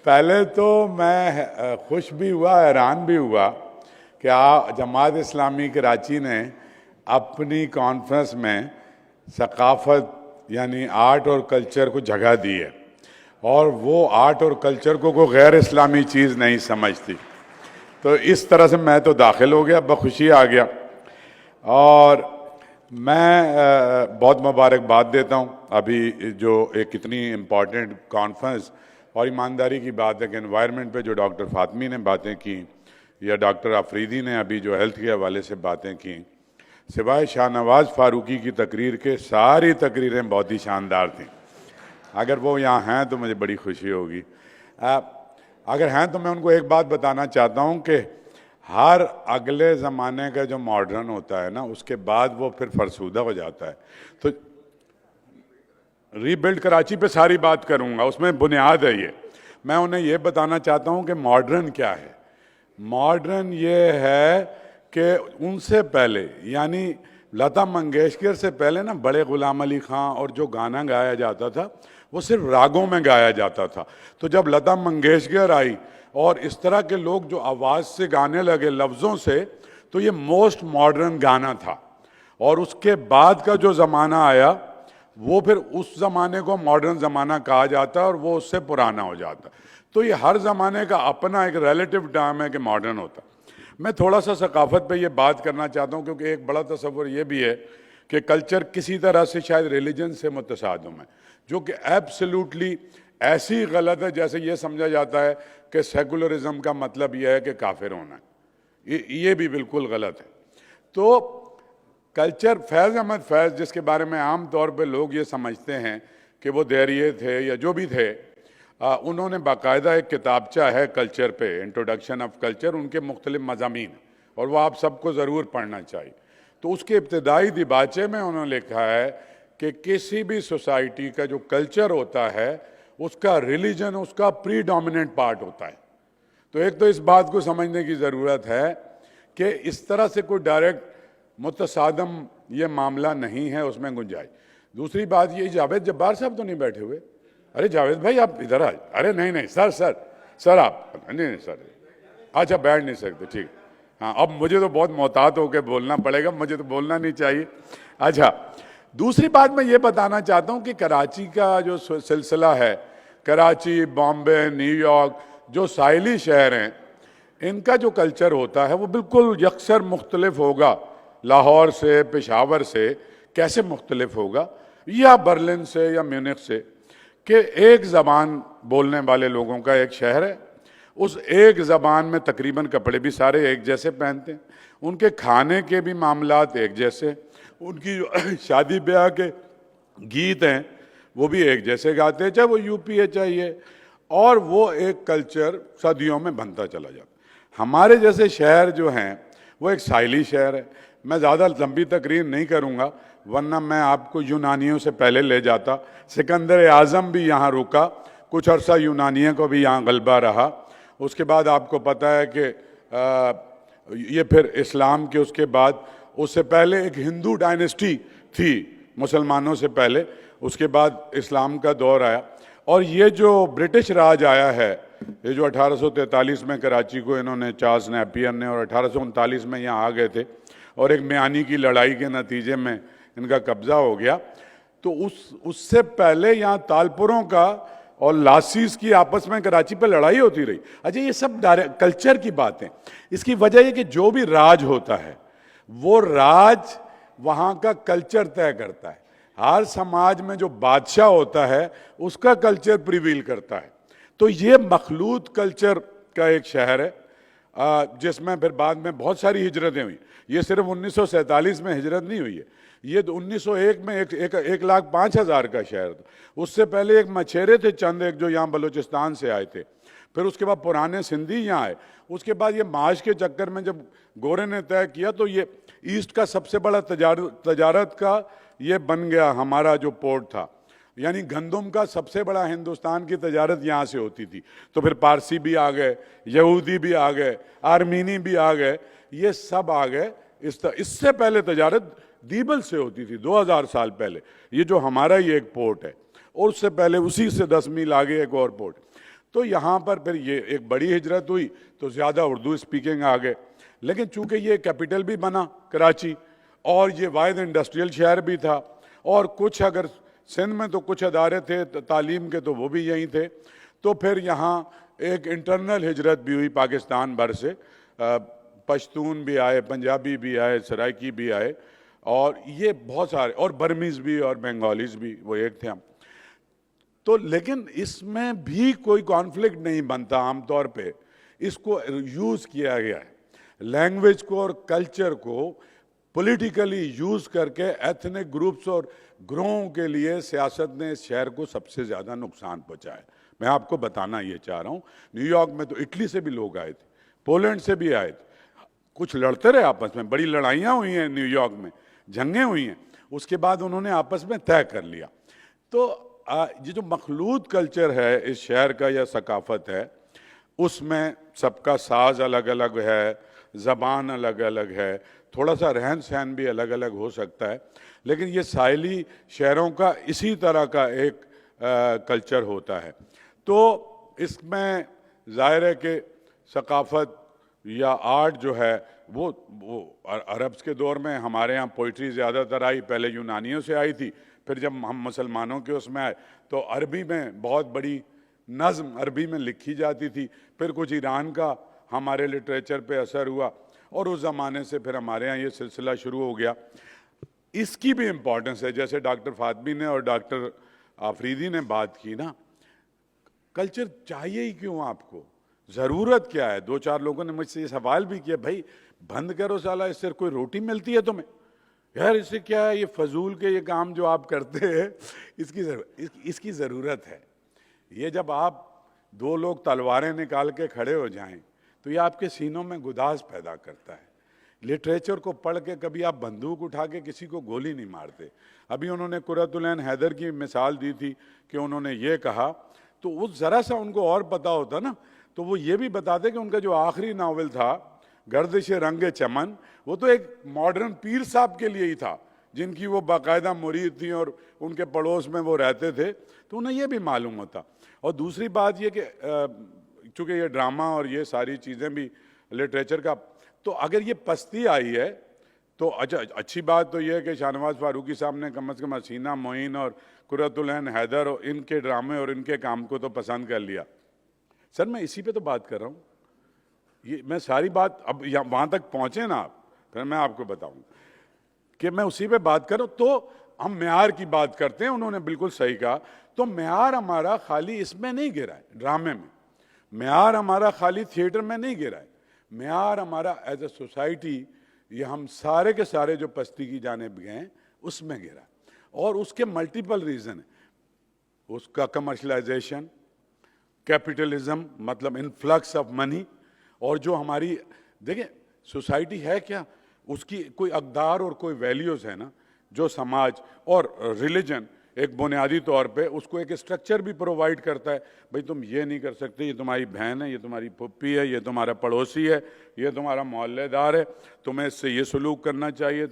पहले तो मैं खुश भी हुआ, हैरान भी हुआ कि जमात इस्लामी कराची ने अपनी कॉन्फ्रेंस में सकाफ़त यानी आर्ट और कल्चर को जगह दी है और वो आर्ट और कल्चर को कोई गैर इस्लामी चीज़ नहीं समझती। तो इस तरह से मैं तो दाखिल हो गया, बखुशी आ गया और मैं बहुत मुबारकबाद देता हूँ। अभी जो एक इतनी इम्पॉर्टेंट कॉन्फ्रेंस और ईमानदारी की बात है कि एनवायरनमेंट पे जो डॉक्टर फातमी ने बातें की या डॉक्टर आफरीदी ने अभी जो हेल्थ के हवाले से बातें की, सिवाय शाहनवाज फारूकी की तकरीर के सारी तकरीरें बहुत ही शानदार थीं। अगर वो यहाँ हैं तो मुझे बड़ी खुशी होगी। अगर हैं तो मैं उनको एक बात बताना चाहता हूँ कि हर अगले ज़माने का जो मॉडर्न होता है ना, उसके बाद वो फिर फरसूदा हो जाता है। तो रीबिल्ड कराची पे सारी बात करूँगा, उसमें बुनियाद है ये। मैं उन्हें ये बताना चाहता हूँ कि मॉडर्न क्या है। मॉडर्न ये है कि उनसे पहले यानी लता मंगेशकर से पहले ना बड़े ग़ुलाम अली ख़ां और जो गाना गाया जाता था वो सिर्फ रागों में गाया जाता था। तो जब लता मंगेशकर आई और इस तरह के लोग जो आवाज़ से गाने लगे लफ्ज़ों से, तो ये मोस्ट मॉडर्न गाना था। और उसके बाद का जो ज़माना आया वो फिर उस ज़माने को मॉडर्न ज़माना कहा जाता है और वो उससे पुराना हो जाता है। तो ये हर ज़माने का अपना एक रिलेटिव टर्म है कि मॉडर्न होता है। मैं थोड़ा सा सकाफ़त पे ये बात करना चाहता हूँ क्योंकि एक बड़ा तस्वुर ये भी है कि कल्चर किसी तरह से शायद रिलीजन से मुतसादिम है, जो कि एब्सोल्युटली ऐसी गलत है जैसे ये समझा जाता है कि सेकुलरिज्म का मतलब यह है कि काफिर होना है। ये भी बिल्कुल गलत है। तो कल्चर, फैज़ अहमद फैज़ जिसके बारे में आम तौर पे लोग ये समझते हैं कि वो देरिये थे या जो भी थे, उन्होंने बाकायदा एक किताबचा है कल्चर पे, इंट्रोडक्शन ऑफ कल्चर, उनके मुख्तलिफ मज़ामीन और वो आप सबको ज़रूर पढ़ना चाहिए। तो उसके इब्तदाई दिबाचे में उन्होंने लिखा है कि किसी भी सोसाइटी का जो कल्चर होता है उसका रिलीजन उसका प्रीडोमिनेंट पार्ट होता है। तो एक तो इस बात को समझने की ज़रूरत है कि इस तरह से कोई डायरेक्ट मुतसादम ये मामला नहीं है, उसमें गुंजाइश। दूसरी बात ये, जावेद जब्बार साहब तो नहीं बैठे हुए? अरे जावेद भाई आप इधर आ। अरे नहीं सर आप नहीं सर, अच्छा बैठ नहीं सकते, ठीक। हाँ, अब मुझे तो बहुत मोहतात होकर बोलना पड़ेगा, मुझे तो बोलना नहीं चाहिए। अच्छा, दूसरी बात मैं ये बताना चाहता हूँ कि कराची का जो सिलसिला है, कराची, बॉम्बे, न्यूयॉर्क, जो साहिली शहर हैं, इनका जो कल्चर होता है वो बिल्कुल यकसर मुख्तलिफ होगा लाहौर से, पेशावर से। कैसे मुख्तलिफ होगा? या बर्लिन से या म्यूनिख से, कि एक ज़बान बोलने वाले लोगों का एक शहर है। उस एक ज़बान में तकरीबन कपड़े भी सारे एक जैसे पहनते हैं, उनके खाने के भी मामलात एक जैसे, उनकी जो शादी ब्याह के गीत हैं वो भी एक जैसे गाते हैं, चाहे वो यूपी है चाहे ये, और वो एक कल्चर सदियों में बनता चला जाता। हमारे जैसे शहर जो हैं वो एक साहिली शहर है। मैं ज़्यादा लंबी तकरीर नहीं करूँगा वरना मैं आपको यूनानियों से पहले ले जाता। सिकंदर आज़म भी यहाँ रुका, कुछ अरसा यूनानियों को भी यहाँ गलबा रहा। उसके बाद आपको पता है कि ये फिर इस्लाम के उसके बाद, उससे पहले एक हिंदू डायनेस्टी थी मुसलमानों से पहले, उसके बाद इस्लाम का दौर आया। और ये जो ब्रिटिश राज आया है, ये जो 1843 में कराची को इन्होंने, चार्ल्स नेपियर ने, और 1839 में यहाँ आ गए थे और एक म्यानी की लड़ाई के नतीजे में इनका कब्ज़ा हो गया। तो उससे पहले यहाँ तालपुरों का और लासीस की आपस में कराची पर लड़ाई होती रही। अच्छा, ये सब कल्चर की बातें। इसकी वजह ये कि जो भी राज होता है वो राज वहाँ का कल्चर तय करता है। हर समाज में जो बादशाह होता है उसका कल्चर प्रिवील करता है। तो ये मखलूत कल्चर का एक शहर है जिसमें फिर बाद में बहुत सारी हिजरतें हुई। ये सिर्फ 1947 में हिजरत नहीं हुई है, ये 1901 में 1,05,000 का शहर था। उससे पहले एक मछेरे थे चंद, एक जो यहाँ बलूचिस्तान से आए थे, फिर उसके बाद पुराने सिंधी यहाँ आए। उसके बाद ये माश के चक्कर में जब गोरे ने तय किया तो ये ईस्ट का सबसे बड़ा तजारत का ये बन गया हमारा जो पोर्ट था। यानी गंदम का सबसे बड़ा हिंदुस्तान की तजारत यहाँ से होती थी। तो फिर पारसी भी आ गए, यहूदी भी आ गए, आर्मीनी भी आ गए, ये सब आ गए। इससे पहले तजारत दीबल से होती थी 2000 साल पहले, ये जो हमारा ही एक पोर्ट है, और उससे पहले उसी से 10 मील आगे एक और पोर्ट। तो यहाँ पर फिर ये एक बड़ी हिजरत हुई तो ज़्यादा उर्दू स्पीकिंग आ गए। लेकिन चूंकि ये कैपिटल भी बना कराची और ये वाहिद इंडस्ट्रियल शहर भी था, और कुछ अगर सिंध में तो कुछ अदारे थे तालीम के तो वो भी यहीं थे, तो फिर यहाँ एक इंटरनल हिजरत भी हुई पाकिस्तान भर से। पश्तून भी आए, पंजाबी भी आए, सराइकी भी आए, और ये बहुत सारे, और बर्मीज़ भी और बंगालीज भी, वो एक थे हम। तो लेकिन इसमें भी कोई कॉन्फ्लिक्ट नहीं बनता आमतौर पे, इसको यूज़ किया गया है, लैंग्वेज को और कल्चर को पॉलिटिकली यूज़ करके एथनिक ग्रुप्स और ग्रोहों के लिए सियासत ने इस शहर को सबसे ज़्यादा नुकसान पहुंचाया। मैं आपको बताना ये चाह रहा हूँ, न्यूयॉर्क में तो इटली से भी लोग आए थे, पोलैंड से भी आए थे, कुछ लड़ते रहे आपस में, बड़ी लड़ाइयाँ हुई हैं न्यूयॉर्क में, जंगें हुई हैं, उसके बाद उन्होंने आपस में तय कर लिया। तो ये जो मखलूत कल्चर है इस शहर का या सकाफत है, उसमें सबका साज अलग अलग है, ज़बान अलग अलग है, थोड़ा सा रहन सहन भी अलग अलग हो सकता है, लेकिन ये साहिली शहरों का इसी तरह का एक कल्चर होता है। तो इसमें ज़ाहिर है कि सकाफत या आर्ट जो है वो अरब्स के दौर में हमारे यहाँ पोइट्री ज़्यादातर आई, पहले यूनानियों से आई थी, फिर जब हम मुसलमानों के उसमें आए तो अरबी में बहुत बड़ी नज़्म अरबी में लिखी जाती थी, फिर कुछ ईरान का हमारे लिटरेचर पे असर हुआ, और उस ज़माने से फिर हमारे यहाँ ये सिलसिला शुरू हो गया। इसकी भी इम्पोर्टेंस है, जैसे डॉक्टर फातमी ने और डॉक्टर आफरीदी ने बात की ना, कल्चर चाहिए ही क्यों आपको, ज़रूरत क्या है। दो चार लोगों ने मुझसे ये सवाल भी किया, भाई बंद करो साला, इससे कोई रोटी मिलती है तुम्हें, यार इससे क्या है, ये फजूल के ये काम जो आप करते हैं इसकी ज़रूरत है। ये जब आप दो लोग तलवारें निकाल के खड़े हो जाएं तो ये आपके सीनों में गुदास पैदा करता है। लिटरेचर को पढ़ के कभी आप बंदूक उठा के किसी को गोली नहीं मारते। अभी उन्होंने कुर्रतुल ऐन हैदर की मिसाल दी थी कि उन्होंने ये कहा, तो उस ज़रा सा उनको और पता होता ना तो वो ये भी बताते कि उनका जो आखिरी नावल था गर्दिश रंगे चमन, वो तो एक मॉडर्न पीर साहब के लिए ही था जिनकी वो बाकायदा मुरीद थी और उनके पड़ोस में वो रहते थे, तो उन्हें ये भी मालूम होता। और दूसरी बात ये कि चूँकि ये ड्रामा और ये सारी चीज़ें भी लिटरेचर का, तो अगर ये पस्ती आई है तो अच्छा, अच्छी बात तो ये है कि शाहनवाज फारूकी साहब ने कम से कम हसीना मोइन और कुर्रतुल ऐन हैदर और इनके ड्रामे और इनके काम को तो पसंद कर लिया। सर मैं इसी पे तो बात कर रहा हूँ, ये मैं सारी बात अब वहाँ तक पहुँचे ना आप, फिर मैं आपको बताऊँ कि मैं उसी पे बात करूँ। तो हम म्यार की बात करते हैं, उन्होंने बिल्कुल सही कहा। तो म्यार हमारा खाली इसमें नहीं गिरा है, ड्रामे में, म्यार हमारा खाली थिएटर में नहीं गिरा है, म्यार हमारा एज ए सोसाइटी, ये हम सारे के सारे जो पस्ती की जानिब गए उसमें गिरा। और उसके मल्टीपल रीज़न है, उसका कमर्शलाइजेशन, कैपिटलिज्म मतलब इन्फ्लक्स ऑफ मनी, और जो हमारी देखिए सोसाइटी है क्या, उसकी कोई अक़दार और कोई वैल्यूज़ है ना, जो समाज और रिलीजन एक बुनियादी तौर पे उसको एक स्ट्रक्चर भी प्रोवाइड करता है। भाई तुम ये नहीं कर सकते, ये तुम्हारी बहन है, ये तुम्हारी पुप्पी है, ये तुम्हारा पड़ोसी है, ये तुम्हारा मोहल्लेदार है, तुम्हें इससे ये सलूक करना चाहिए,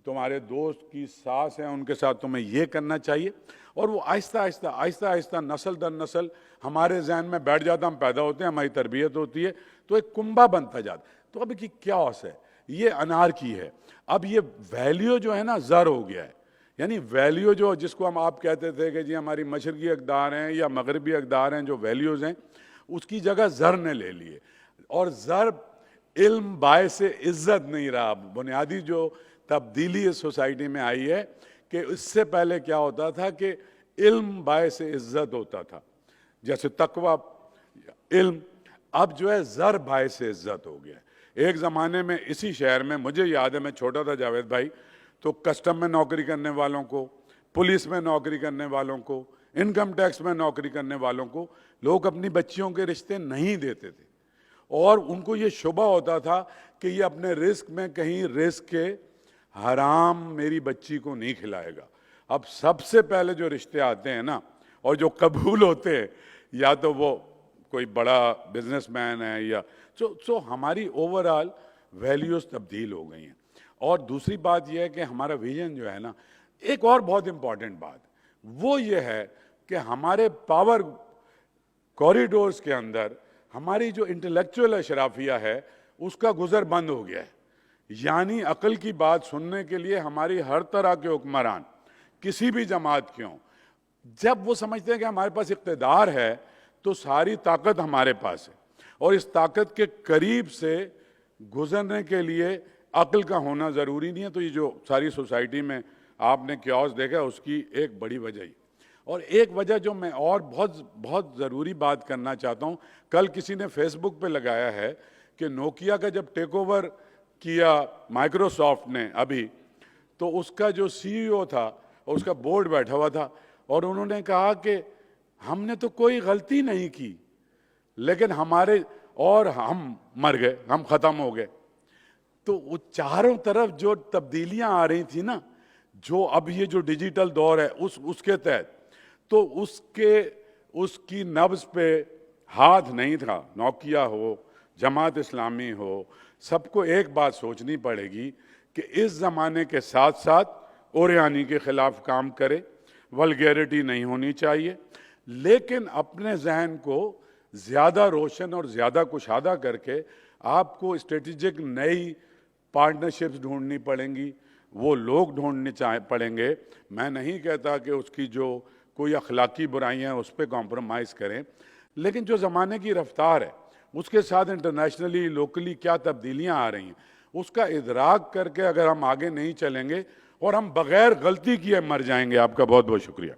तुम्हारे दोस्त की सास है उनके साथ तुम्हें ये करना चाहिए। और वो आहिस्ता आहिस्ता आहिस्ता आहिस्ता नस्ल दर नस्ल हमारे जहन में बैठ जाता, हम पैदा होते हैं, हमारी तरबियत होती है, तो एक कुंबा बनता जाता। तो अब की क्या है, ये अनारकी है। अब ये वैल्यू जो है ना ज़र हो गया है, यानी वैल्यू जो जिसको आप कहते थे कि जी हमारी मशरकी अक़दार हैं या मगरबी अक़दार हैं, जो वैल्यूज़ हैं उसकी जगह ज़र ने ले लिए। और ज़र इल्म बायस इज़्ज़त नहीं रहा। बुनियादी जो तब्दीली इस सोसाइटी में आई है कि इससे पहले क्या होता था कि इल्म बायस इज़्ज़त होता था, जैसे तकवा इल्म, अब जो है ज़र बायस इज़्ज़त हो गया। एक ज़माने में इसी शहर में, मुझे याद है मैं छोटा था जावेद भाई, तो कस्टम में नौकरी करने वालों को, पुलिस में नौकरी करने वालों को, इनकम टैक्स में नौकरी करने वालों को लोग अपनी बच्चियों के रिश्ते नहीं देते थे, और उनको ये शुबा होता था कि ये अपने रिस्क में कहीं रिस्क के हराम मेरी बच्ची को नहीं खिलाएगा। अब सबसे पहले जो रिश्ते आते हैं ना और जो कबूल होते हैं, या तो वो कोई बड़ा बिजनेसमैन है या सो हमारी ओवरऑल वैल्यूज़ तब्दील हो गई हैं। और दूसरी बात यह है कि हमारा विजन जो है ना, एक और बहुत इम्पॉर्टेंट बात वो ये है कि हमारे पावर कॉरिडोर्स के अंदर हमारी जो इंटेलेक्चुअल अशराफिया है उसका गुजर बंद हो गया है। यानी अकल की बात सुनने के लिए हमारी हर तरह के हुक्मरान किसी भी जमात के हों, जब वो समझते हैं कि हमारे पास इक़्तिदार है तो सारी ताकत हमारे पास है, और इस ताकत के करीब से गुजरने के लिए अक्ल का होना ज़रूरी नहीं है। तो ये जो सारी सोसाइटी में आपने क्योस देखा उसकी एक बड़ी वजह ही, और एक वजह जो मैं और बहुत बहुत ज़रूरी बात करना चाहता हूँ, कल किसी ने फेसबुक पे लगाया है कि नोकिया का जब टेक ओवर किया माइक्रोसॉफ्ट ने अभी, तो उसका जो सीईओ था और उसका बोर्ड बैठा हुआ था और उन्होंने कहा कि हमने तो कोई गलती नहीं की, लेकिन हमारे और हम मर गए, हम ख़त्म हो गए। तो वो चारों तरफ जो तब्दीलियां आ रही थी ना, जो अब ये जो डिजिटल दौर है उसके तहत, तो उसकी नब्ज़ पे हाथ नहीं था। नोकिया हो, जमात इस्लामी हो, सबको एक बात सोचनी पड़ेगी कि इस ज़माने के साथ साथ ओरियानी के ख़िलाफ़ काम करे, वल्गैरिटी नहीं होनी चाहिए, लेकिन अपने जहन को ज़्यादा रोशन और ज़्यादा कुशादा करके आपको स्ट्रेटेजिक नई पार्टनरशिप्स ढूंढनी पड़ेंगी, वो लोग ढूंढने पड़ेंगे। मैं नहीं कहता कि उसकी जो कोई अखलाकी बुराइयां हैं उस पर कॉम्प्रोमाइज़ करें, लेकिन जो ज़माने की रफ्तार है उसके साथ इंटरनेशनली लोकली क्या तब्दीलियां आ रही हैं उसका इदराक करके अगर हम आगे नहीं चलेंगे और हम बग़ैर गलती किए मर जाएंगे। आपका बहुत बहुत शुक्रिया।